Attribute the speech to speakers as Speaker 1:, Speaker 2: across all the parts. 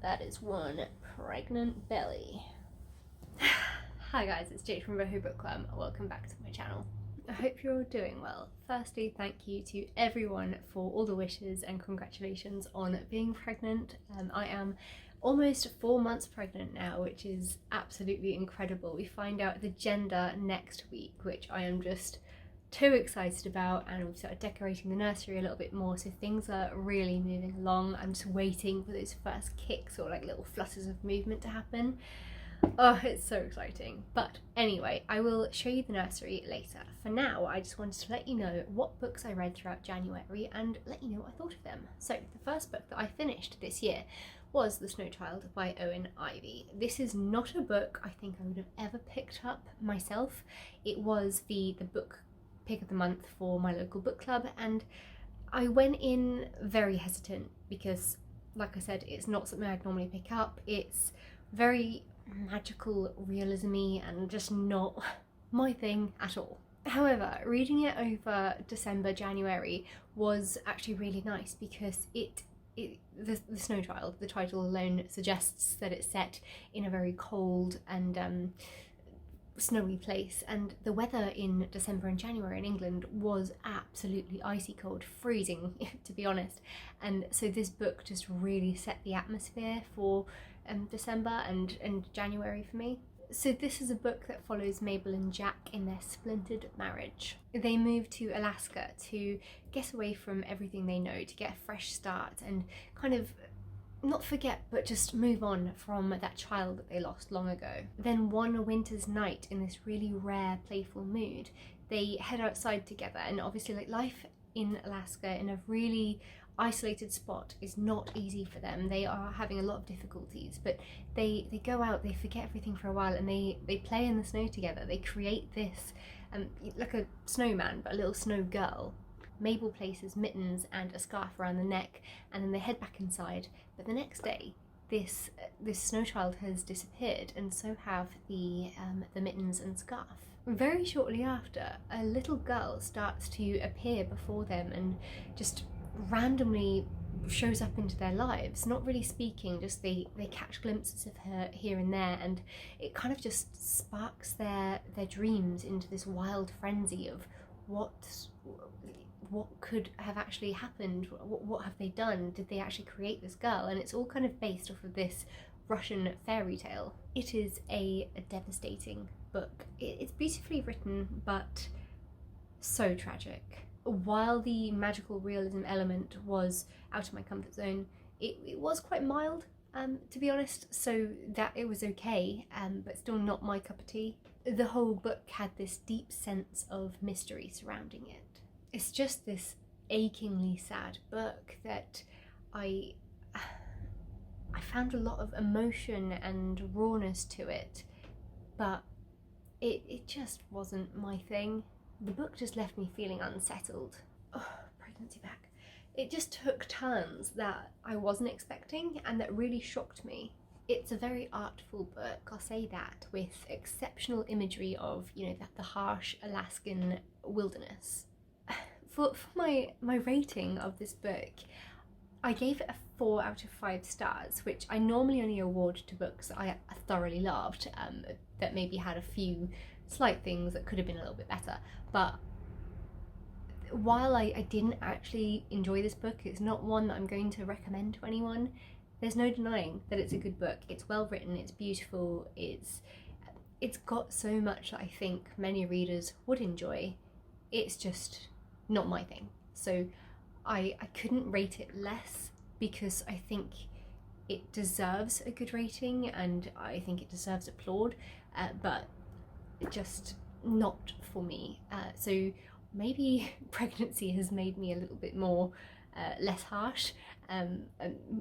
Speaker 1: That is one pregnant belly. Hi guys, it's Jade from Boho Book Club. Welcome back to my channel. I hope you're all doing well. Firstly, thank you to everyone for all the wishes and congratulations on being pregnant. I am almost 4 months pregnant now, which is absolutely incredible. We find out the gender next week, which I am just too excited about, and we've started decorating the nursery a little bit more, so things are really moving along. I'm just waiting for those first kicks or like little flutters of movement to happen. Oh, it's so exciting. But anyway, I will show you the nursery later. For now, I just wanted to let you know what books I read throughout January and let you know what I thought of them. So the first book that I finished this year was The Snow Child by Eowyn Ivey. This is not a book I think I would have ever picked up myself. It was the book pick of the month for my local book club, and I went in very hesitant because, like I said, it's not something I'd normally pick up. It's very magical realism-y and just not my thing at all. However, reading it over December, January was actually really nice because the Snow Child, the title alone suggests that it's set in a very cold and snowy place, and the weather in December and January in England was absolutely icy cold, freezing to be honest, and so this book just really set the atmosphere for December and January for me. So this is a book that follows Mabel and Jack in their splintered marriage. They move to Alaska to get away from everything they know, to get a fresh start and kind of not forget, but just move on from that child that they lost long ago. Then one winter's night, in this really rare, playful mood, they head outside together, and obviously like life in Alaska in a really isolated spot is not easy for them. They are having a lot of difficulties, but they go out, they forget everything for a while, and they play in the snow together. They create this like a snowman, but a little snow girl. Mabel places mittens and a scarf around the neck, and then they head back inside. But the next day, this snow child has disappeared, and so have the mittens and scarf. Very shortly after, a little girl starts to appear before them and just randomly shows up into their lives, not really speaking, just they catch glimpses of her here and there, and it kind of just sparks their dreams into this wild frenzy of what could have actually happened, what have they done, did they actually create this girl? And it's all kind of based off of this Russian fairy tale. It is a devastating book. It's beautifully written, but so tragic. While the magical realism element was out of my comfort zone, it was quite mild, to be honest, so that it was okay, but still not my cup of tea. The whole book had this deep sense of mystery surrounding it. It's just this achingly sad book that I found a lot of emotion and rawness to it, but it just wasn't my thing. The book just left me feeling unsettled. Oh, pregnancy back. It just took turns that I wasn't expecting and that really shocked me. It's a very artful book, I'll say that, with exceptional imagery of, you know, the harsh Alaskan wilderness. For my rating of this book, I gave it a 4 out of 5 stars, which I normally only award to books that I thoroughly loved, that maybe had a few slight things that could have been a little bit better. But while I didn't actually enjoy this book, it's not one that I'm going to recommend to anyone. There's no denying that it's a good book. It's well written, it's beautiful, it's got so much that I think many readers would enjoy. It's just not my thing. So I couldn't rate it less because I think it deserves a good rating and I think it deserves applaud, but just not for me. So maybe pregnancy has made me a little bit more less harsh,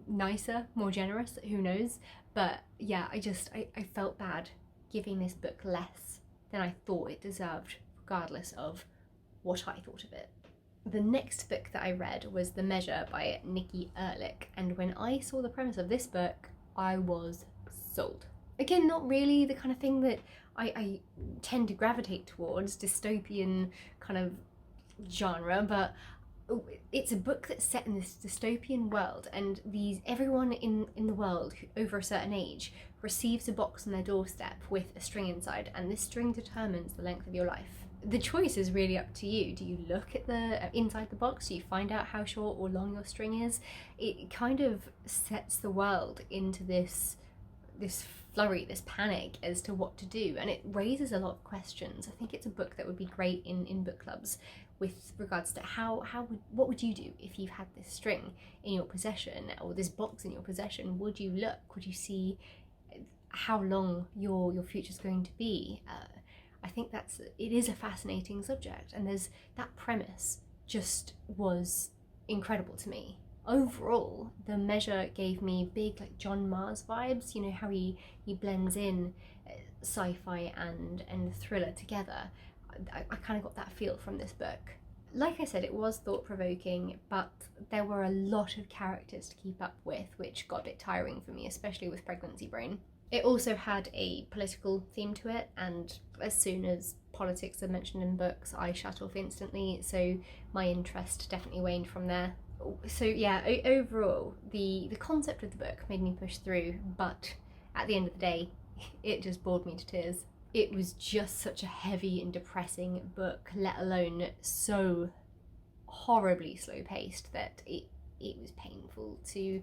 Speaker 1: nicer, more generous, who knows. But yeah, I felt bad giving this book less than I thought it deserved, regardless of what I thought of it. The next book that I read was The Measure by Nikki Elrick, and when I saw the premise of this book, I was sold. Again, not really the kind of thing that I tend to gravitate towards, dystopian kind of genre, but it's a book that's set in this dystopian world, and everyone in the world over a certain age receives a box on their doorstep with a string inside, and this string determines the length of your life. The choice is really up to you. Do you look at the inside the box? Do you find out how short or long your string is? It kind of sets the world into this flurry, this panic as to what to do, and it raises a lot of questions. I think it's a book that would be great in book clubs with regards to what would you do if you had this string in your possession, or this box in your possession? Would you look? Would you see how long your future's going to be? I think it is a fascinating subject, and there's that premise just was incredible to me. Overall, the measure gave me big like John Mars vibes. You know how he blends in sci-fi and thriller together. I kind of got that feel from this book. Like I said, it was thought-provoking, but there were a lot of characters to keep up with, which got a bit tiring for me, especially with pregnancy brain. It also had a political theme to it, and as soon as politics are mentioned in books, I shut off instantly, so my interest definitely waned from there. So yeah, overall, the concept of the book made me push through, but at the end of the day, it just bored me to tears. It was just such a heavy and depressing book, let alone so horribly slow-paced that it was painful to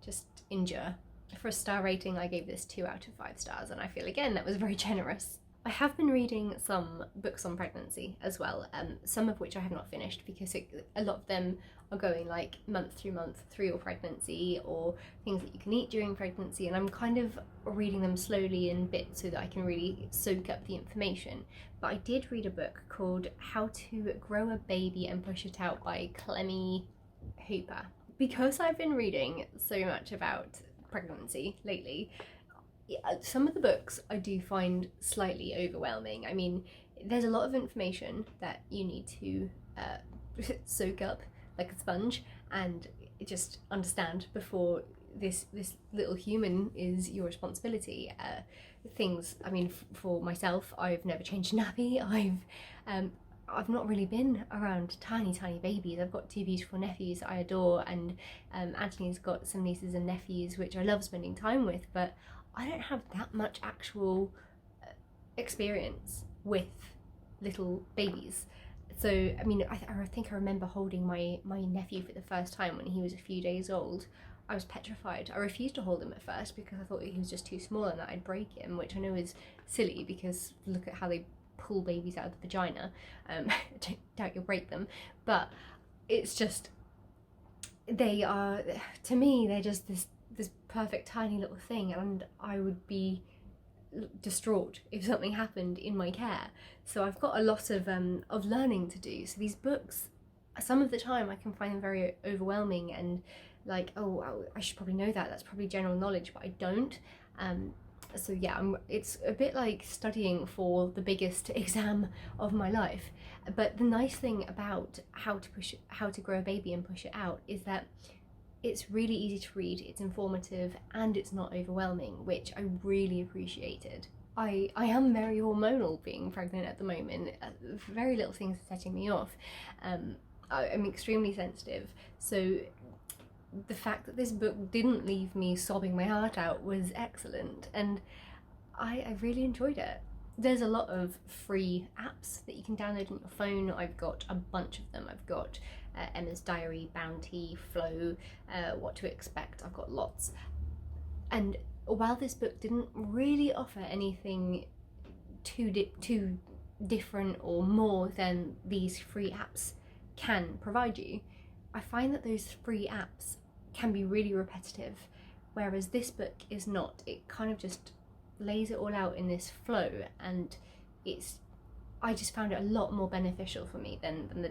Speaker 1: just endure. For a star rating, I gave this 2 out of 5 stars, and I feel again that was very generous. I have been reading some books on pregnancy as well, some of which I have not finished because a lot of them are going like month through month through your pregnancy, or things that you can eat during pregnancy, and I'm kind of reading them slowly in bits so that I can really soak up the information. But I did read a book called How to Grow a Baby and Push It Out by Clemmie Hoover. Because I've been reading so much about pregnancy lately, some of the books I do find slightly overwhelming. I mean, there's a lot of information that you need to soak up like a sponge and just understand before this little human is your responsibility. Things, I mean, for myself, I've never changed a nappy. I've not really been around tiny babies. I've got 2 beautiful nephews I adore, and Anthony's got some nieces and nephews which I love spending time with, but I don't have that much actual experience with little babies. So, I mean, I think I remember holding my nephew for the first time when he was a few days old. I was petrified. I refused to hold him at first because I thought he was just too small and that I'd break him, which I know is silly because look at how they pull babies out of the vagina. I doubt you'll break them, but it's just, they are, to me, they're just this perfect tiny little thing, and I would be distraught if something happened in my care. So I've got a lot of learning to do. So these books, some of the time I can find them very overwhelming and like, oh, I should probably know that, that's probably general knowledge, but I don't. So yeah, it's a bit like studying for the biggest exam of my life. But the nice thing about how to grow a baby and push it out is that it's really easy to read, it's informative, and it's not overwhelming, which I really appreciated. I am very hormonal being pregnant at the moment. Very little things are setting me off. I'm extremely sensitive, so the fact that this book didn't leave me sobbing my heart out was excellent, and I really enjoyed it. There's a lot of free apps that you can download on your phone. I've got a bunch of them. I've got Emma's Diary, Bounty, Flow, What to Expect. I've got lots. And while this book didn't really offer anything too different or more than these free apps can provide you, I find that those free apps can be really repetitive, whereas this book is not. It kind of just lays it all out in this flow, and I just found it a lot more beneficial for me than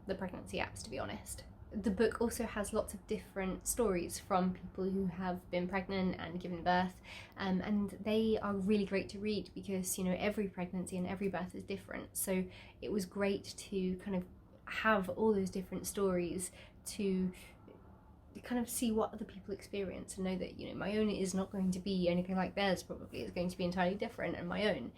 Speaker 1: the pregnancy apps, to be honest. The book also has lots of different stories from people who have been pregnant and given birth, and they are really great to read because, you know, every pregnancy and every birth is different. So it was great to kind of have all those different stories to kind of see what other people experience and know that, you know, my own is not going to be anything like theirs. Probably it's going to be entirely different and my own,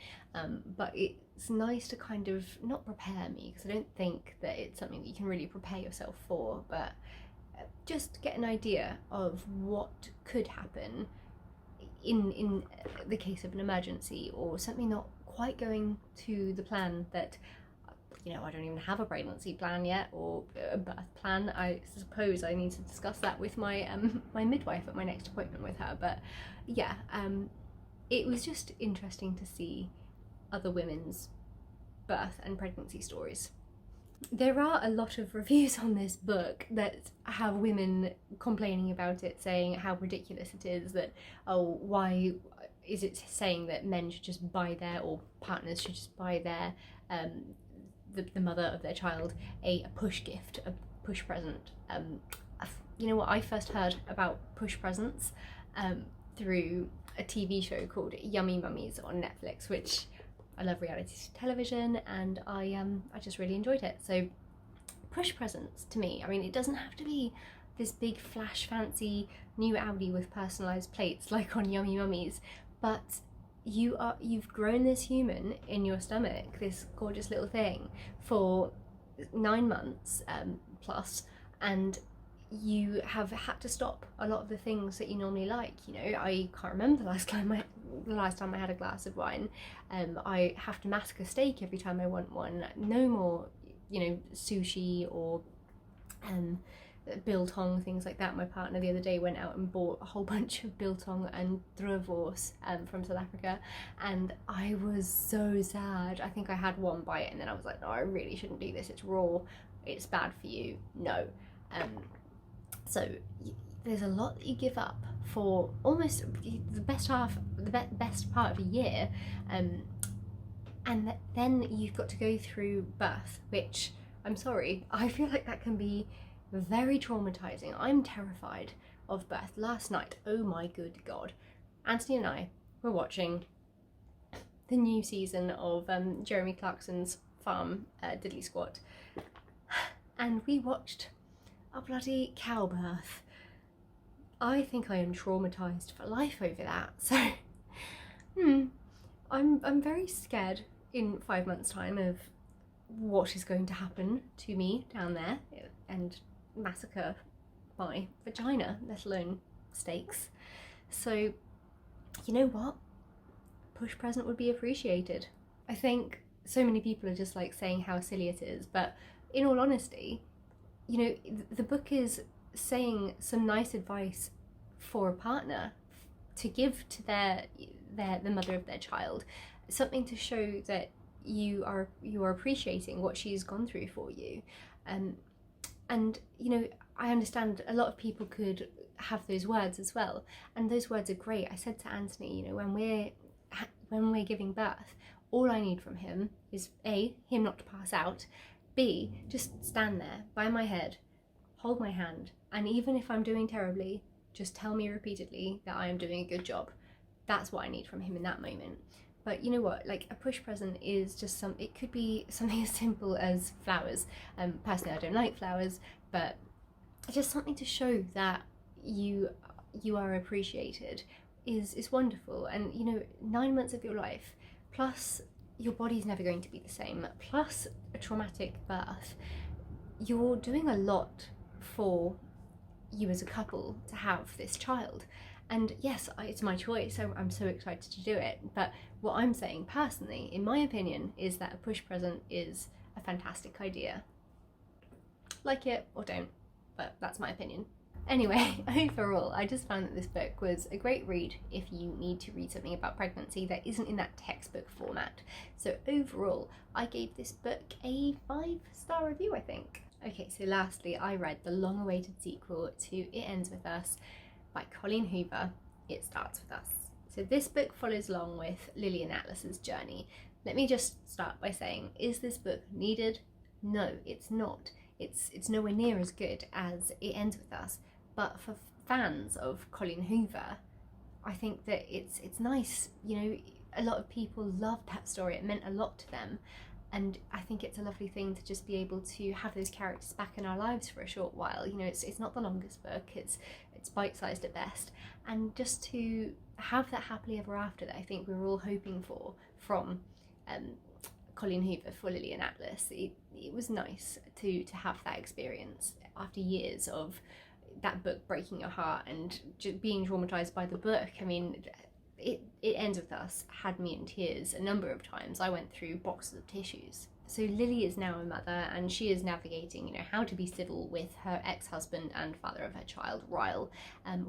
Speaker 1: but it's nice to kind of not prepare me, because I don't think that it's something that you can really prepare yourself for, but just get an idea of what could happen in the case of an emergency or something not quite going to the plan that, you know, I don't even have a pregnancy plan yet, or a birth plan. I suppose I need to discuss that with my my midwife at my next appointment with her. But yeah, it was just interesting to see other women's birth and pregnancy stories. There are a lot of reviews on this book that have women complaining about it, saying how ridiculous it is, that, oh, why is it saying that men should just buy their, or partners should just buy their the mother of their child a push gift, a push present. You know what, I first heard about push presents through a TV show called Yummy Mummies on Netflix, which I love reality television, and I just really enjoyed it. So push presents to me, I mean, it doesn't have to be this big flash fancy new Audi with personalised plates like on Yummy Mummies, but you've grown this human in your stomach, this gorgeous little thing, for 9 months plus, and you have had to stop a lot of the things that you normally like. You know, I can't remember the last time I had a glass of wine. I have to mask a steak every time I want one. No more, you know, sushi or biltong, things like that. My partner the other day went out and bought a whole bunch of biltong and druivors from South Africa, and I was so sad. I think I had one bite and then I was like, no, I really shouldn't do this, it's raw, it's bad for you, no. So there's a lot that you give up for almost the best part of a year, and then you've got to go through birth, which, I'm sorry, I feel like that can be very traumatizing. I'm terrified of birth. Last night, oh my good god, Anthony and I were watching the new season of Jeremy Clarkson's Farm, Diddley Squat, and we watched a bloody cow birth. I think I am traumatized for life over that. So I'm very scared in 5 months' time of what is going to happen to me down there and massacre my vagina, let alone steaks. So, you know what? Push present would be appreciated. I think so many people are just like saying how silly it is, but in all honesty, you know, the book is saying some nice advice for a partner to give to the mother of their child, something to show that you are appreciating what she's gone through for you. And you know, I understand a lot of people could have those words as well, and those words are great. I said to Anthony, you know, when we're giving birth, all I need from him is A, him not to pass out, B, just stand there by my head, hold my hand, and even if I'm doing terribly, just tell me repeatedly that I am doing a good job. That's what I need from him in that moment. But you know what, like, a push present is just it could be something as simple as flowers. Personally, I don't like flowers, but just something to show that you are appreciated is wonderful. And you know, 9 months of your life, plus your body's never going to be the same, plus a traumatic birth, you're doing a lot for you as a couple to have this child. And yes, it's my choice, so I'm so excited to do it, but what I'm saying personally, in my opinion, is that a push present is a fantastic idea. Like it or don't, but that's my opinion. Anyway, overall, I just found that this book was a great read if you need to read something about pregnancy that isn't in that textbook format. So overall, I gave this book a 5-star review, I think. Okay, so lastly, I read the long-awaited sequel to It Ends With Us by Colleen Hoover, It Starts With Us. So this book follows along with Lily and Atlas's journey. Let me just start by saying, is this book needed? No, it's not. It's nowhere near as good as It Ends With Us, but for fans of Colleen Hoover, I think that it's nice. You know, a lot of people loved that story. It meant a lot to them. And I think it's a lovely thing to just be able to have those characters back in our lives for a short while. You know, it's not the longest book, it's bite-sized at best, and just to have that happily ever after that I think we were all hoping for from Colleen Hoover for Lily and Atlas. It was nice to have that experience after years of that book breaking your heart and just being traumatized by the book. I mean, it ends with us had me in tears a number of times. I went through boxes of tissues. So Lily is now a mother, and she is navigating, you know, how to be civil with her ex-husband and father of her child, Ryle,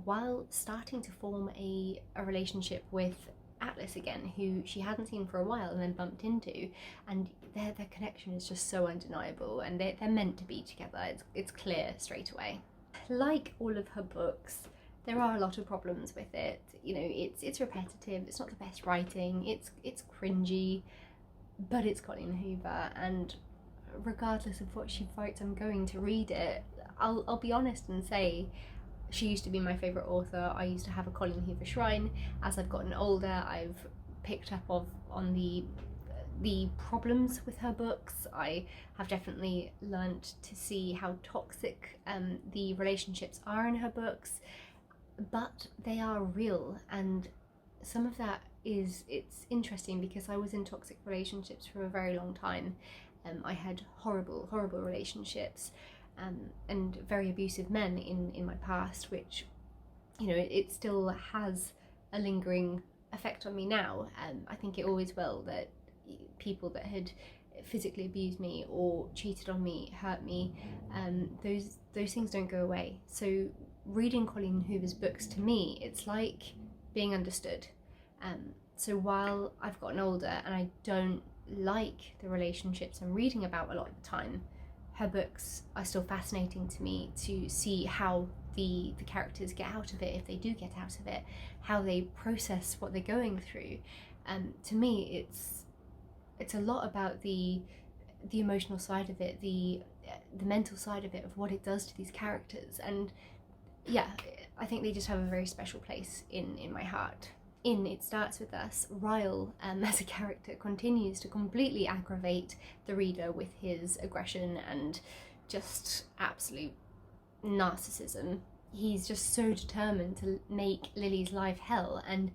Speaker 1: while starting to form a relationship with Atlas again, who she hadn't seen for a while and then bumped into, and their connection is just so undeniable, and they're meant to be together. It's clear straight away. Like all of her books, there are a lot of problems with it. You know, it's repetitive, it's not the best writing, it's cringy, but it's Colleen Hoover, and regardless of what she writes, I'm going to read it. I'll be honest and say she used to be my favourite author. I used to have a Colleen Hoover shrine. As I've gotten older, I've picked up on the problems with her books. I have definitely learnt to see how toxic the relationships are in her books, but they are real, and some of that it's interesting because I was in toxic relationships for a very long time. I had horrible relationships and very abusive men in my past, which, you know, it still has a lingering effect on me now. I think it always will, that people that had physically abused me or cheated on me, hurt me, those things don't go away. So reading Colleen Hoover's books, to me, it's like being understood. So while I've gotten older and I don't like the relationships I'm reading about a lot of the time, her books are still fascinating to me, to see how the characters get out of it, if they do get out of it, how they process what they're going through. To me, it's a lot about the emotional side of it, the mental side of it, of what it does to these characters. And yeah, I think they just have a very special place in my heart. In It Starts With Us, Ryle, as a character, continues to completely aggravate the reader with his aggression and just absolute narcissism. He's just so determined to make Lily's life hell, and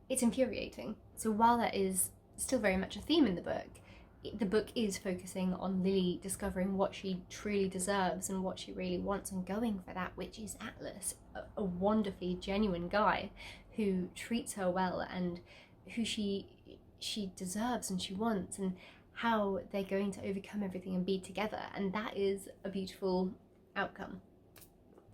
Speaker 1: it's infuriating. So while that is still very much a theme in the book is focusing on Lily discovering what she truly deserves and what she really wants, and going for that, which is Atlas, a wonderfully genuine guy who treats her well and who she deserves and she wants, and how they're going to overcome everything and be together. And that is a beautiful outcome.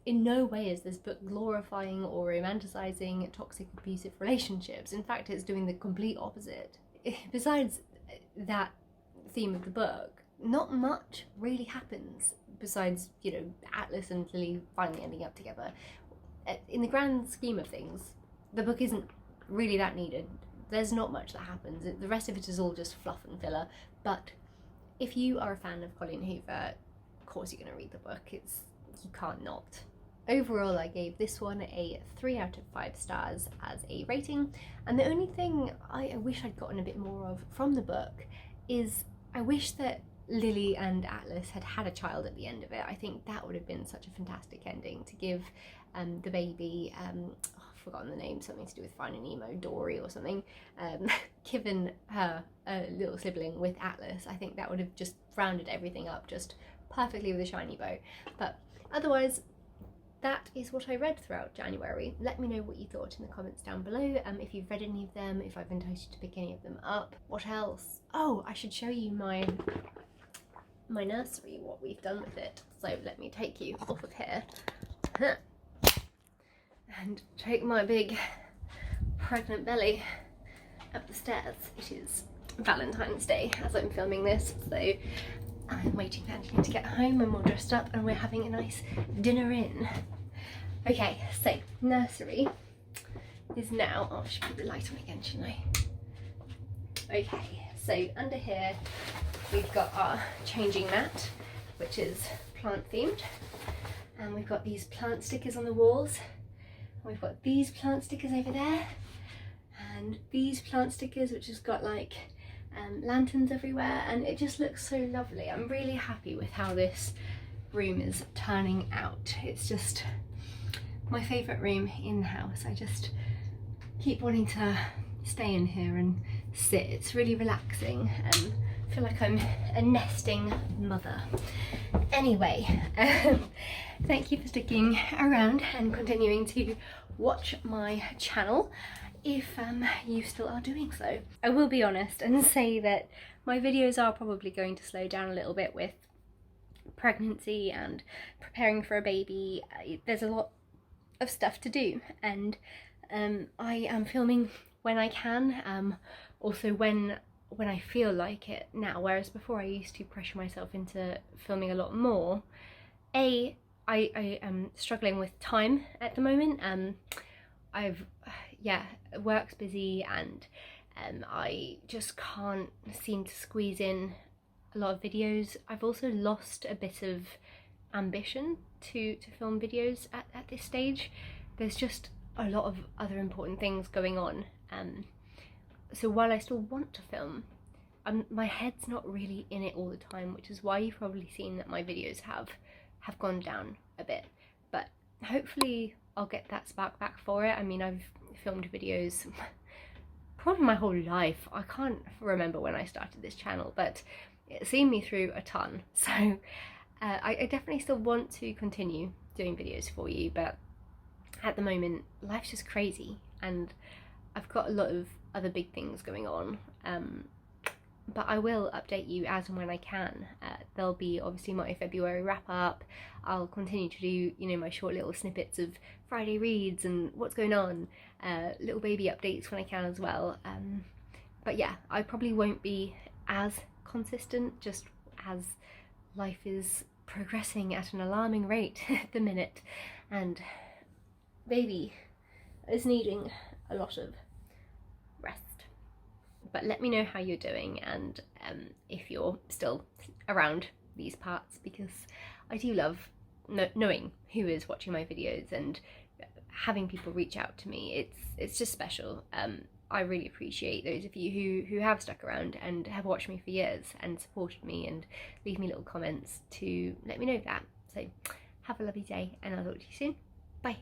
Speaker 1: In no way is this book glorifying or romanticizing toxic, abusive relationships. In fact, it's doing the complete opposite. Besides that theme of the book, not much really happens besides, you know, Atlas and Lily finally ending up together. In the grand scheme of things, the book isn't really that needed. There's not much that happens. The rest of it is all just fluff and filler. But if you are a fan of Colleen Hoover, of course you're going to read the book. You can't not. Overall, I gave this one a 3 out of 5 stars as a rating, and the only thing I wish I'd gotten a bit more of from the book is I wish that Lily and Atlas had a child at the end of it. I think that would have been such a fantastic ending, to give the baby, I've forgotten the name, something to do with Finding Nemo, Dory or something, given her a little sibling with Atlas. I think that would have just rounded everything up just perfectly with a shiny bow. But otherwise, that is what I read throughout January. Let me know what you thought in the comments down below, if you've read any of them, if I've enticed you to pick any of them up. What else? Oh, I should show you my nursery, what we've done with it. So let me take you off of here and take my big pregnant belly up the stairs. It is Valentine's Day as I'm filming this, so I'm waiting for Anthony to get home and we're dressed up and we're having a nice dinner in. Okay, so nursery is now, oh, I should put the light on again, shouldn't I? Okay, so under here we've got our changing mat, which is plant themed, and we've got these plant stickers on the walls. We've got these plant stickers over there, and these plant stickers which has got like lanterns everywhere, and it just looks so lovely. I'm really happy with how this room is turning out. It's just my favourite room in the house. I just keep wanting to stay in here and sit. It's really relaxing and I feel like I'm a nesting mother. Anyway, thank you for sticking around and continuing to watch my channel if you still are doing so. I will be honest and say that my videos are probably going to slow down a little bit with pregnancy and preparing for a baby. There's a lot of stuff to do, and I am filming when I can, also when I feel like it now, whereas before I used to pressure myself into filming a lot more. I am struggling with time at the moment. Work's busy and I just can't seem to squeeze in a lot of videos. I've also lost a bit of ambition to film videos at this stage. There's just a lot of other important things going on. So while I still want to film, my head's not really in it all the time, which is why you've probably seen that my videos have gone down a bit. But hopefully I'll get that spark back for it. I mean, I've filmed videos probably my whole life. I can't remember when I started this channel, but it's seen me through a ton. So I definitely still want to continue doing videos for you, but at the moment life's just crazy and I've got a lot of other big things going on. But I will update you as and when I can. There'll be obviously my February wrap up. I'll continue to do, you know, my short little snippets of Friday reads and what's going on, little baby updates when I can as well. But yeah, I probably won't be as consistent just as life is progressing at an alarming rate at the minute, and baby is needing a lot of rest. But let me know how you're doing and if you're still around these parts, because I do love knowing who is watching my videos and having people reach out to me. It's just special. I really appreciate those of you who have stuck around and have watched me for years and supported me and leave me little comments to let me know that. So have a lovely day and I'll talk to you soon. Bye.